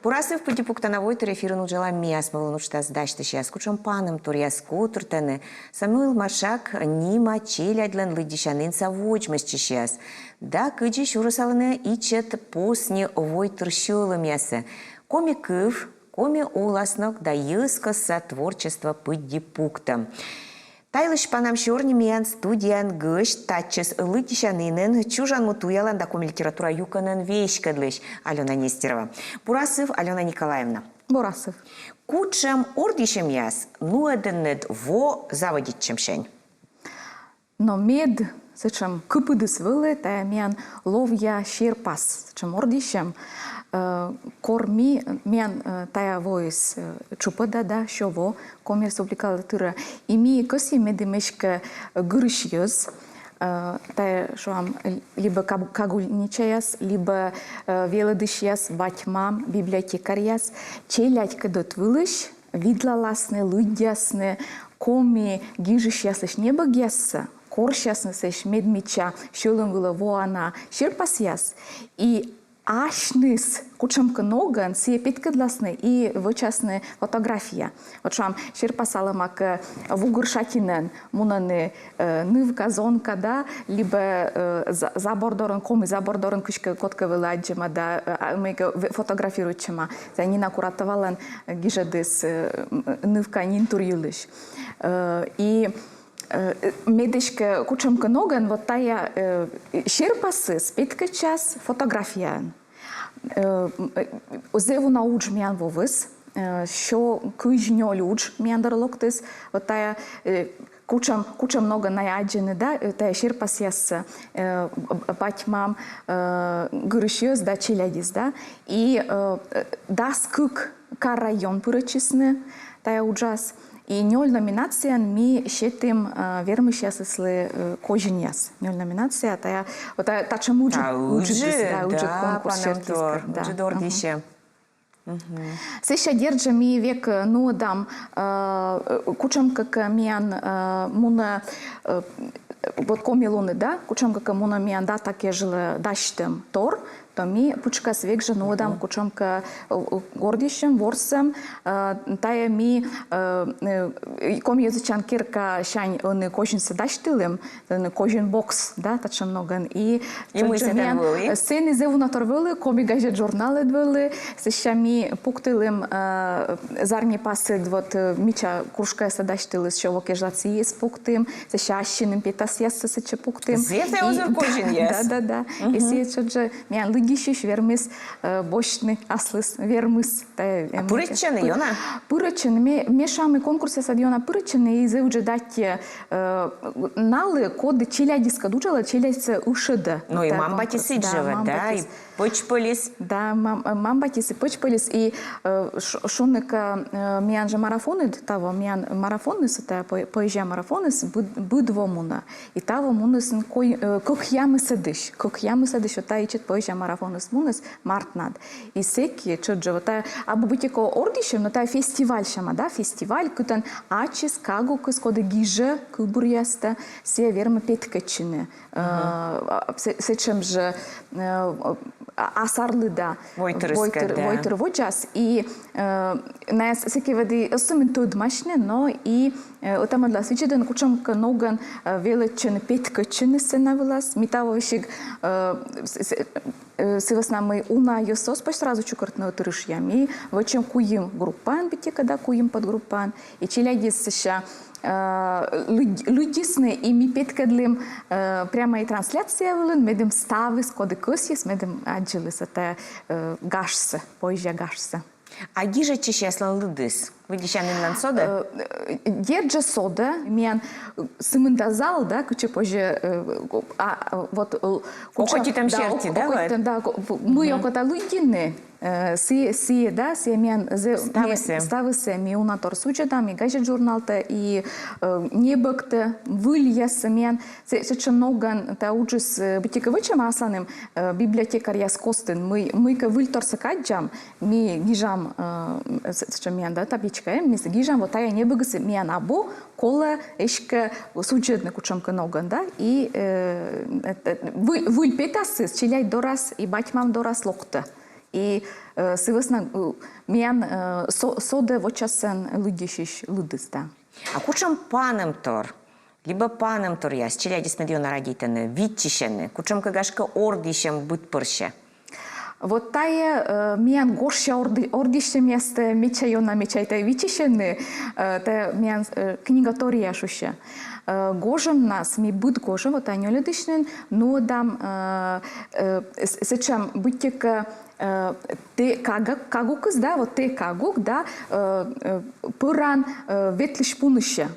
Пурасов путипуктановой терефирну жила мяс малонушта сдачта сейчас кучом паном турьяску туртены. Самуил Маршак нима челядлен лыдишанин савочмас сейчас. Да кыджи шурасалыны ичет посни овой турщулы мяса. Коми кыв, коми уласнок да йыскаса творчество путипукта. Тайлыш панам шорни миян студиян гыш татчес лыдишанинын чужан мутуялан да коми литература юканын вещкадлыш. Алена Нестерова. Бурасов Алена Николаевна. Бурасов. Кучем ордишем яс, нуэденнед во заводичем шень. Но мед, сечем кыпыдыс вылы, тая миян ловья шерпас, сечем ордишем, корми миян тая воис чупада, да, шово, комерс обликалатыра, и ми коси медимешка гырышьёз, тая шоам либо кагульничаяс, либо велодышьяс, батьмам, библиотекарьяс, челядь кадот вылыш, видлаласны, лыдясны, коми гижышьясыш небо гесса, корщасны сеш медмича, шөлөн вылы воана, шерпасьяс, и ашныс кучамка ноган сие питкадласны и вычасны фотография. Вот шам шерпасалымак вугыршакинен мунаны нывка зонка, да, либо забордорын коми забордорын кышка котка выладжима, да, мейка фотографируючима. За нин аккуратовалан гижадыс нывка нин турюлыш. И медишка кучамка ноган вот тая шерпасы спитка час фотография. Зеву науч миян вовыс, що кыжнё люч мияндарлоктыс, вот тая кучам много наяджены, да, тая шерпасьяс батьмам гырышьёз, да, челядис, да, и даскык карайон пырычысны, тая уджас. И нёль номинациян ми щетим вермышьясыслы кожиньяс. Нёль номинация, тая тачам уджит конкурс шертискар. Уджит ордище. Сеща держа ми век нуадам кучам как миян муна вот комилуны, да, кучам как муна миян да таке жилы даштым тор, то ми пучка свек же нуадам кучам ка гордищем, ворсем, тая ми коми язычан кирка шань он кожин даштылым, кожин бокс, да, тачам многан. И мы сцены сцены зеву наторвили, коми газет журналы двили, сеща ми пуктилим зарні паси вот міча кружка даштили, що вокежлаці спуктим, сеща ащиним пітас яс сече пуктим. Зєте озер кожин яс. Да. И сече же миян лыгищиш вермис бошны аслыс вермис. А пырыччаны, йона? Пырыччаны. Мешами конкурсы садьона пырыччаны и зеудже дать налы коды челядиска дучала, челядица ушеда. Ну и мамбатис иджева, да, и почполис. Да, мамбатис и почполис. И шунника миян же марафоны, того миян марафоны, это поезжа марафоны, будвомуна. И того мунес кохьямы садыш. Кохьямы садыш, вот та ичет поезжа марафоны мунес мартнад. И секи, чоджа, вот та абубутико ордишем, но та фестиваль шама, да, фестиваль, кутан ачис, кагу, кыскоды гиже, кубурьяста, се верма петкачины. Сечем же асарлы, да. Войтер воджас. И на секи воды осумен туд машне, но и там для свечеден кучам каноган величен петкачины сценавилас. Митаво вещик сиваснамы уна йосос поч сразу чукартно тырышьями. Вочем куим группан бите, когда куим под группан. И челядис сеща людисны и ми петкадлим прямо и трансляция вылын, медем ставы скоды косис, медем аджилыс, это гашсы, поезжа гашсы. А гижа чещаслан лыдыс? Выдищанин сода? Держа сода, миян сымындазал, да, куча позже, вот... Кокоти там черти, да? Да, мы окота лыдины, си, да, си миян ставысе, ми унатор сучета, ми газет журналта, и небыкта, выльяса миян, сече многан, та уджис битика вычам асаным, библиотекарья скостын, мы ка выльтор сакаджам, ми гижам, сече миян, да, табличка, мис гижам, вот тая небыгысы миян абу, кола эшка суджетны кучамка ноган, да, и выль петасы, челяй дорас, и батьмам дорас локта. И сывысна мен соде вочасен лыдишиш лыдыста. А кучам паnem тор, либо паnem тор яс, челядис медиона родитены, витчищены, кучам кагашка ордищем быть пырще. Вот тая мен горша ордище место мечайона мечайта витчищены, та мен книга тория шуще. Гожем нас, ми быт гожем, вот они ледышнен, но дам сечам бытика те кагукыз, да, вот те кагук, да, пыран ветлиш пуныще.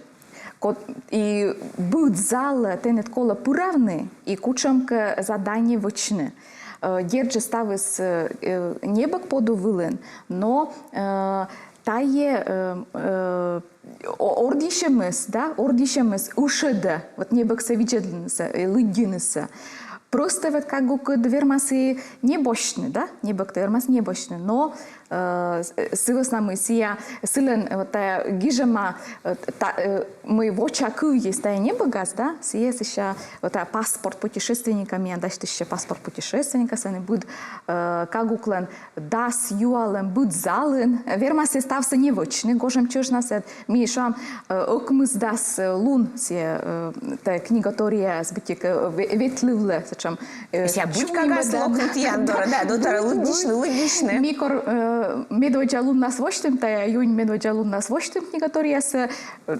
И быт зала тенет кола пыравны, и кучамка задание вочны. Держи ставис небок поду вылен, но тае ордишемес, да, ордишемес ушеда, вот небок совичедлинса, лыдинса. Просто вот как бы двермасы небочны, да, небок двермас небочны, но сывосна мы сия силен вот гижема мы в очаку есть тая небогаз, да, сия еще вот паспорт путешественника меня дальше еще паспорт путешественника сани будет кагуклен дас юален будет зален вермасы стався невочны гожем чужнас ми шам окмыз дас лун сия та книгатория сбитик ветливле сечем я будь кагас локнут яндора, да, дотара лыдишны. Микор медведя лунна свощтым, та юнь медведя лунна свощтым книгаториясы,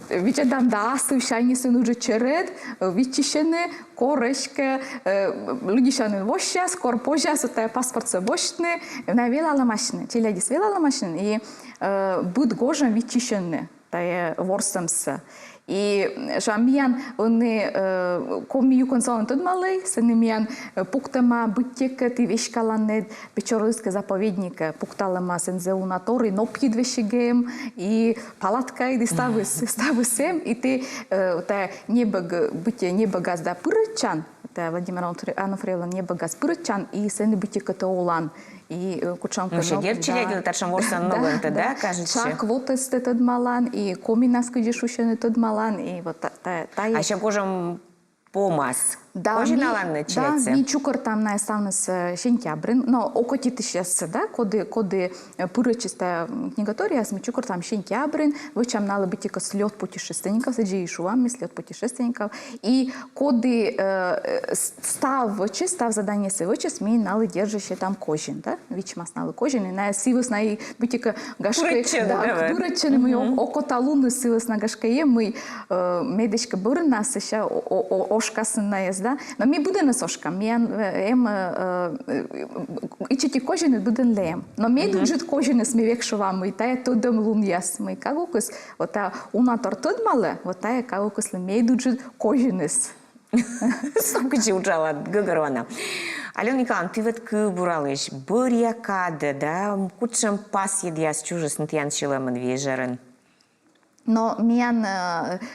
вичедам да сывшайни сын уже черед, вичищены, корешке, лыдишаны воща, скоро позже, та паспорт вощны, навелала машины, челядис велала машины, и буд гожем вичищены, та ворсамсы. И шамиян они комию консолен тот малый, сенемиян пуктама бытека ты вещкаланет печорлыска заповедника пукталама сензеунаторы но пидвещигем и палатка и ставысем и ты та небог бытие небогаз да пырычан та Владимир Анофриевна небогаз пырычан и сене бытека тоолан. И кучамка ну, челядил, таршам ворсан новым-то, да, кажется? Чак вот этот малан, и коминас кыдешущен этот малан, и вот та. А еще кожам помаз. Да, Кожи наланны челядцы. Да, ми чукар там на ставнес сентябрин, но окотит сейчас, да, коды пырычиста книгатория, ми чукар там сентябрин, вычам налы бытика слет путешественников, саджи ишувами слет путешественников, и коды став задание севычес, ми налы держащие там кожин, да, вичмас налы кожин, и на сивус на и бытика гашкой, да, пырычен, мы окоталуны сивус на гашкае, мы медичка бырын нас еще ошкасынная, да, но ми будем сошка, ми ичити кожини будем лем, но ми дуджит кожини смівек шувами, і тая тодом лун яс, ми кагукус, ота унатор тод мале, отая кагукус ми дуджит кожинис. Сколько учала Гагарона. Алена Николаевна, ты вот кыбуралыш, бурякады, да, кучам пас едяс чужес нтян шиламын вежерын. Но миян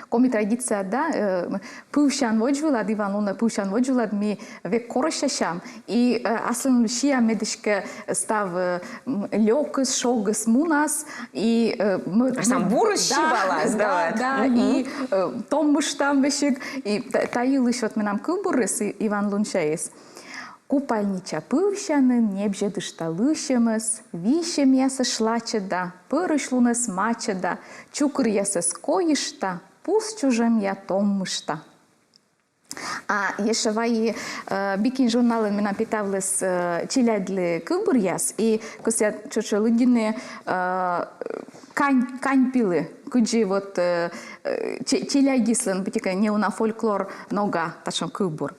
коми традиция, да, пушан воджвила, диван луна пушан воджвила, ми век корошашам. И аслен лушия медишке став лёкыс, шогыс мунас. И сам бурус шибалас, да, и томмыш там вешик. И таилыш вот менам кылбурыс Иван Луншаес. Купальнича пывщанын, небже дышталышемыз, вишем ясы шлачеда, пырышлунес мачеда, чукыр ясы скоишта, пус чужем я томмышта. А еще ваи бикин журналын менам питавлес челядли кылбур яс, и куся чучу лыдины кань пилы, куджи вот челядислын, битика неуна фольклор нога, ташам кылбур.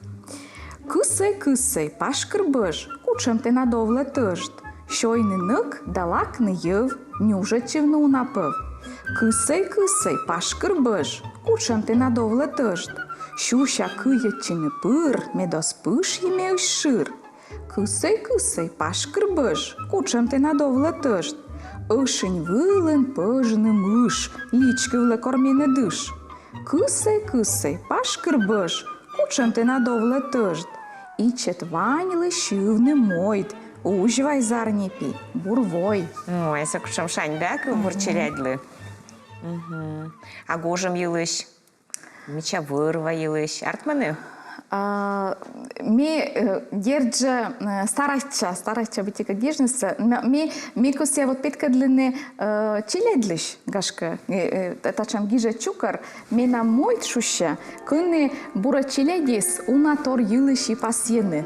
Кысай, пашкырбыш, кучам те надовле тыжд. Щойны нык, далакны йыв, нюжачывны унапыв. Кысай, пашкырбыш, кучам те надовле тыжд. Щуща кыячыны пыр, медос пыш емеуш шыр. Кысай, пашкырбыш, кучам те надовле тыжд. Ышынь вылын пыжны мыш, личкывле кормене дыш. Кысай, пашкырбыш, кучам те надовле тыжд. Ичет ванилы шивны мойд, ужвай зарнепи, бурвой. Ой, сакушам шань, да, кылбур челядлы? А гожам йылыш? Меча вырва йылыш. Артманы? Ми держа старача битика гежнеса. Ми кося вот петка длины челедлиш гашка. Тачам гижа чукар. Ми на мой шуща. Кыны бура челедис унатор юлыши пасьены.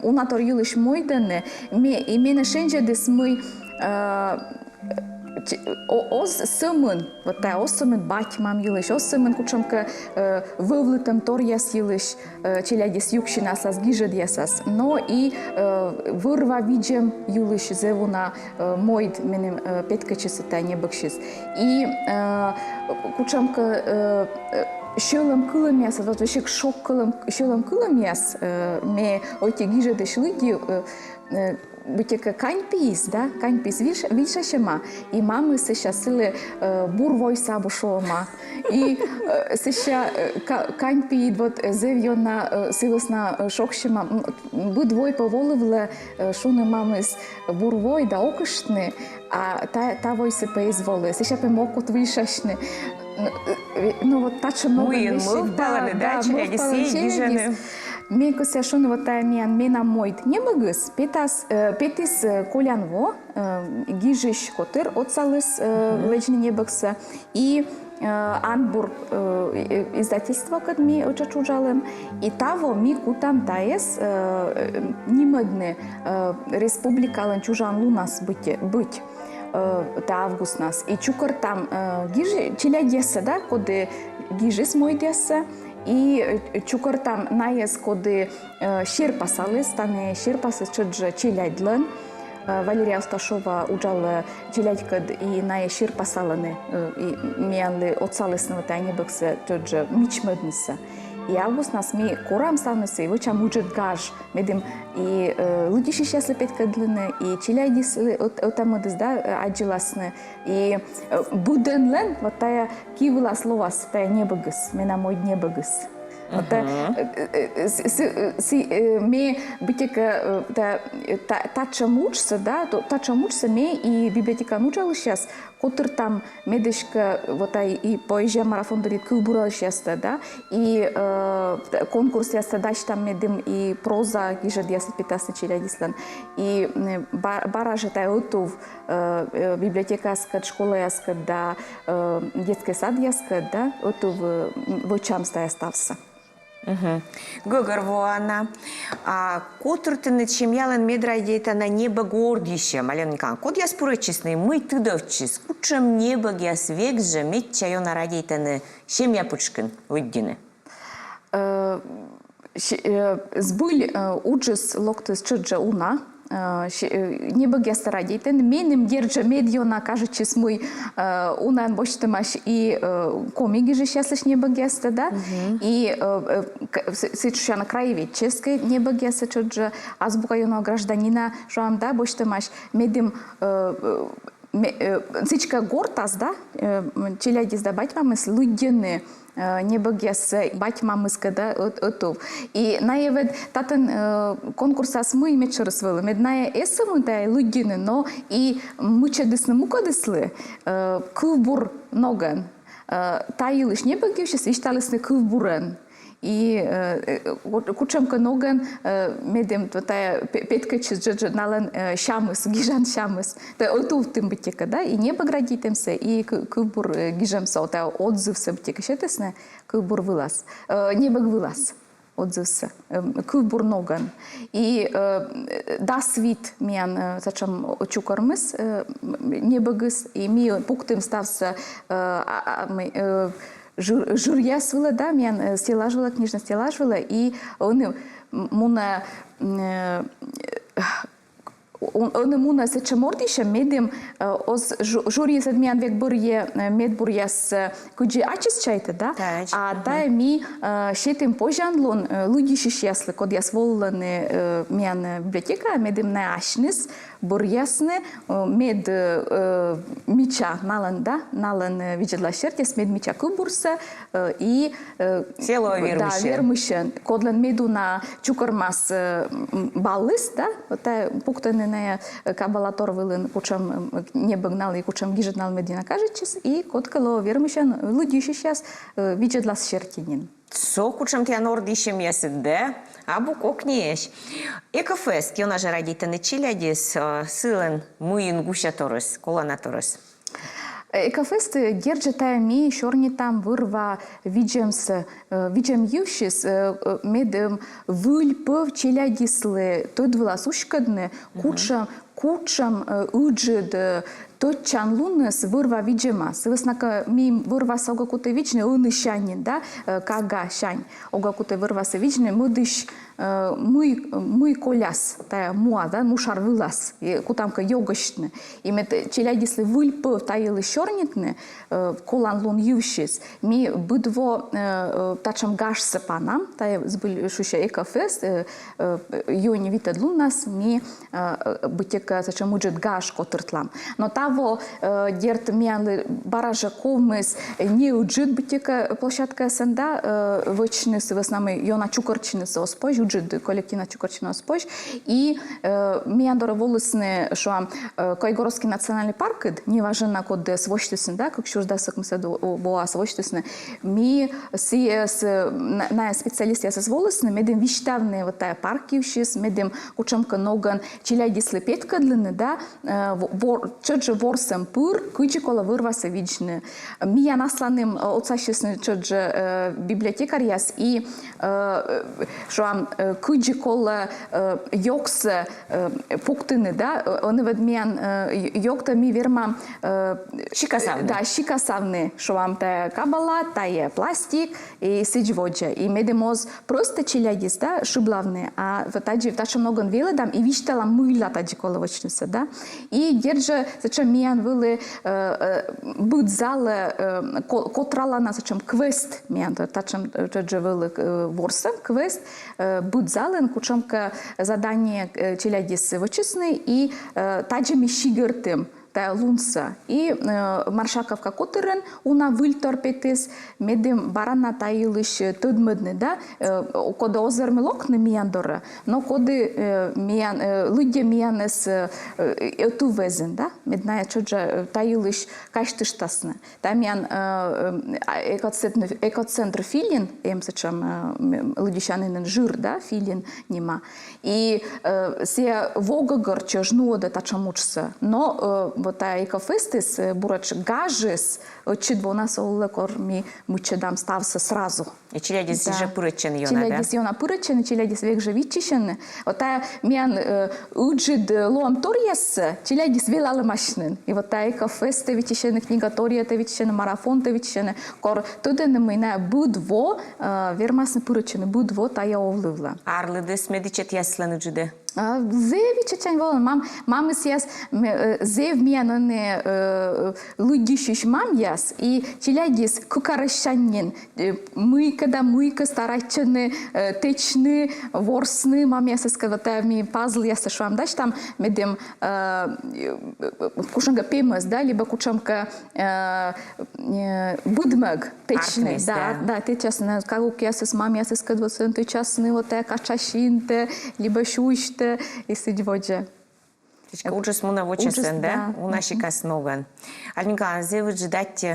Унатор юлыш мойданы. Именно шенжедис мы Оз сымын, вот та оз сымын батьмам йылыш, оз сымын кучамка вывлытым тор яс йылыш, челядис юкшинас аз гижед ясас. Но и вырва виджем йылыш зевуна мойд менем петкачысы та небыкшис. И кучамка шелым кылым яс, вот вообще шок шелым кылым яс, ме ойте гижеды шлыги, бутика каньпис, да, каньпис вишашема, и мамы сещасили бурвой сабушома, и сеща каньпи вот зевьона силосна шокшема, будвой поволивле шуны мамы с бурвой да окышны, а та вой се поизволи, сеща пемокот вишашны. Ну вот тача много вещей, да, челядис. Ми кося шуны вот тая мена мойд не багыс, петис колянво, гижиш котыр отсалыс лечни не багса, и Анбур издательство, kad mi očačužalem, i tavo mi kutam tajes nimedne республикален чужан лунас быть. Та август нас. И чукар там гижи, челядеса, да, коды гижис мойдеса, и чукар там наес коды шерпасалыс, тане шерпасы чыджа челядлен. Валерия Асташова уджала челядькад и наес шерпасаланы, и миянлы отсалысного тайне бакса чыджа мичмеднеса. И август нас ми корам ставнеса, и вычам уджет гаж, медим и лудиши сейчас опять кадлины, и челядис отамыдыз, да, аджиласны, и буденлен, вот тая кивыла словас, тая небагыс, мена мой небагыс. Ми битика тача мучса, да, тача мучса ми и библиотека нучала сейчас, котыр там медишка вот и поезжа марафон дорит кылбурал сейчас, да, и конкурс я садаш там медим и проза гижа 10-15 челядислан, и баража тай отов библиотека яскат, школа яскат, да, детский сад яскат, да, отов вочам стая ставса. Гогар воана, котуртыны чемялын медрайдейта на небо гордище, маленькан. Код я спурычесный, мы тыдовчис, кучем небо гяс век же, мет чайо на радейтаны, чем я пучкин, выддины. Сбыль уджис локтыс чыджа уна, небо гяс радейтен, менем держа медиона, кажется, мы унан боштымаш и комиги же сейчас небо гяста, да, и сейчас на краеведческой небо гяста чыджа, азбука юного гражданина, шуам, да, боштымаш, медим цичка гортас, да, челядис да батьмамыс луддены, небо гясы батьмамыска, да, отов. И наевед татын конкурсас мы мечерсвылы, медная эсамы да луддены, но и мучадысны мукадыслы кылбур ноган. Таилыш небо гяща свищталысны кылбурен. И кучамка ноган медем тая петка чиджа налан шамыс, гижан шамыс. Та отув тым битека, да, и небо градитемся, и кылбур гижамса, та отзывся битека, шетесне кылбур вылаз, небо вылаз. Отзывся, кылбур ноган. И да свит миян зачем чукармыс небогыс, и ми пуктым стався журьясвыла, да, мен стелажвыла, книжна стелажвыла, и он муна муна сечемордиша медим оз журья садмиян век бурье медбурьяс куджи ачис чайта, да, а да ми шетим пожанлон лудиши шяслы, код я сволланы миян библиотека медим на ашнис бурьясны мед мича налан, да, налан виджедлашертес мед мича кубурса и село вермышен. Да, вермышен. Кодлен меду на чукармас баллыс, да, вот пуктаны не кабалатор вилин, кучам не багнали, кучам гіжетнал медіна кажучись, і коткало вірмишен лудіші щас віджедлас щертінін. Co kučam tja nordishem jesde, abu kokniеш. Ekofest, jona že radite ne čiljadis silen muin gušatoros, kolonatoros. Екофест держите мі, чорні там вирва віджем юшіс, медем вильпов челядісли, тот власушкадне, кучам уджид, тот чан лунес вирва віджемас. Виснака мі вирва сога куте вічне унищанін, да, кага шань. Ога куте вирва се вічне, мудиш муй коляс, та муа, да, мушар вилас, кутамка йогощне. І мет челядісли вильпов та єли чорнітне, колан лун юшіс, мі бидво тачам гаш сепанам, та збиль шуще екофест, йоні вітед лунас, мі битека тачам уджет гаш котиртлам. Но таво дерт міяли баража ковмис не уджет битека площадка сенда, вичнис веснами йона чукорчинис оспож, уджет колективна чукорчина оспож, і міяндора волосне, що Койгородський національний парк, не важена код свощтисне, да, якщо ж десок мисе була свощтисне, мі на спеціаліст я з волосне, медем віштавне вот парківшіс, медем кучамка ноган челядісли петкадлини, да, чодже ворсем пур, кучі кола вирваса вічне. Мія насланим оцащисне чодже бібліотекаряс і що кучі кола йоксе пуктини, да, вони ведміян йокта мі вірма Шикасавне. Да, шикасавне, що вам те кабала, та є пластик і сиджводжа. І медемоз просто челядіс, да, шиблавне, а таджі втача многон віледам і віштала мила таджі кола вочнеса, да. І держа, зачем міян вили будзале котрала на зачем квест міян, тачем таджі вили ворсем квест, будзален, кучамка задання челядіс вочисне і таджі мішігертим. Та лунса. І маршаковка котирен, уна вильторпетис, медим барана та ілиш тудмедне, да? Коли озер милок не міяндора, но коли людя міянес ету везен, да? Медная чоджа та ілиш каштиштасне. Та міян екоцентр філін, емсачам людящанин жир, да? Філін нема. І се вогогор чожнуода та чамучса, но та екофестис бурач гажис, очит бо нас олекор ми чедам стався сразу. І челядіс же пуричен йона, да? Челядіс йона пуричен, челядіс век же відчищен. Ота міян уджид лоам торіс, челядіс вілали машнин. І от та екофести відчищен, книга торієте відчищен, марафон те відчищен. Кор туди не минає будво, вірмасне пуричен, будво та я овливла. Арлидис медичет яслен уджиде. Зеві чечень волон, мами сяс зев міяноне лудішіш мам яс, і челядіс кукаращаннін, мийка старачене, течни, ворсни, мам яс сказати, мій пазл яс швам, даш там медем кушанка пемес, да, либо кушанка будмег, течни, да, те часне, как яс мам яс сказати, те часне, оте качашінте, либо шуйте, і сидьводжа. Тичка уджес муна вочесен, да? У наші касноган. Альника, зев ждать,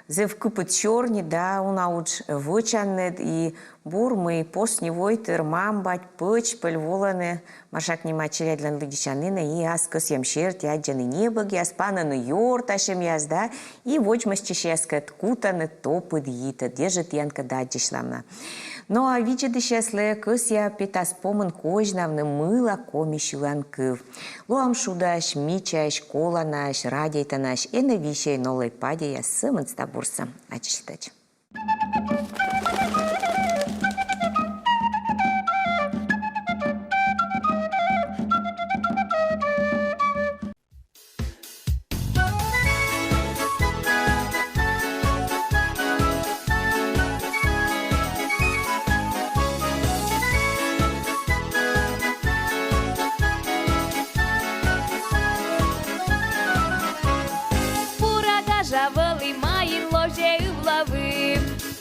зев купит чорні, да, уна удж вочаннед, і бурми, посні войтер, мамбать, пыч, пельволане, маршак нема челядлен лыдичанына, и аскос ямшерт, яджаны небог, яспананы йорташем яз, да, и вочмас чешескат, кутаны топыд йитат, держит янка даджишламна. Ну, а виджеды шесле, кыс я питас помын кожнавны мыла комишулан кыв. Луам шудаш, мичаш, коланаш, радийтанаш, эны вишей нолай падея сымын стабурса. Ачиштач.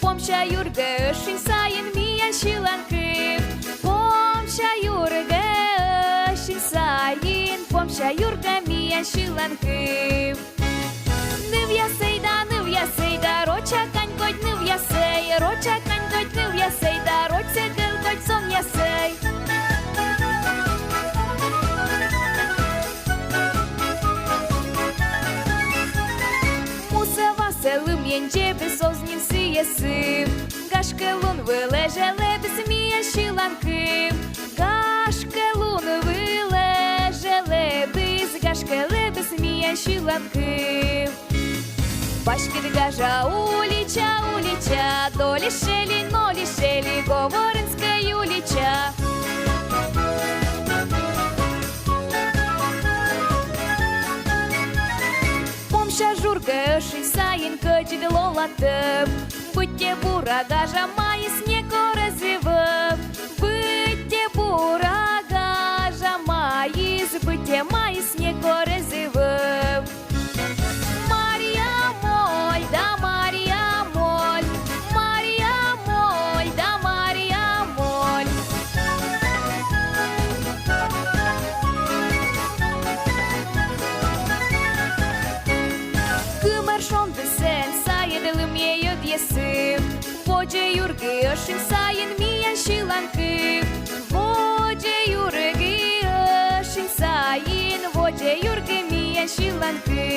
Помша юрга ышын сайын миян шилан кыв. Помша юрга ышын сайын, помша Vocia iurga mia și lancâv Nâvia să-i da, rocea cani-coci, nâvia să-i Rocea cani-coci, nâvia să-i da, roce găl-coci, somnia să-i Musava să-l-mi începe s-o znim să Gașcă-lun vălejele besmia și lancâv Gașcă-lun vălejele bis Gașcă-le besmia și lancâv Пашкин гажа улича, до лишели, но лишели, Говоринская улича. Помша журка, шисаин, качи де лолата, Будьте бура, гажа, май снег развива, Будьте бура, гажа, май, Будьте май снег развива. Voce iurgă și saien mia și lancâv Voce iurgă și saien Voce iurgă mia și lancâv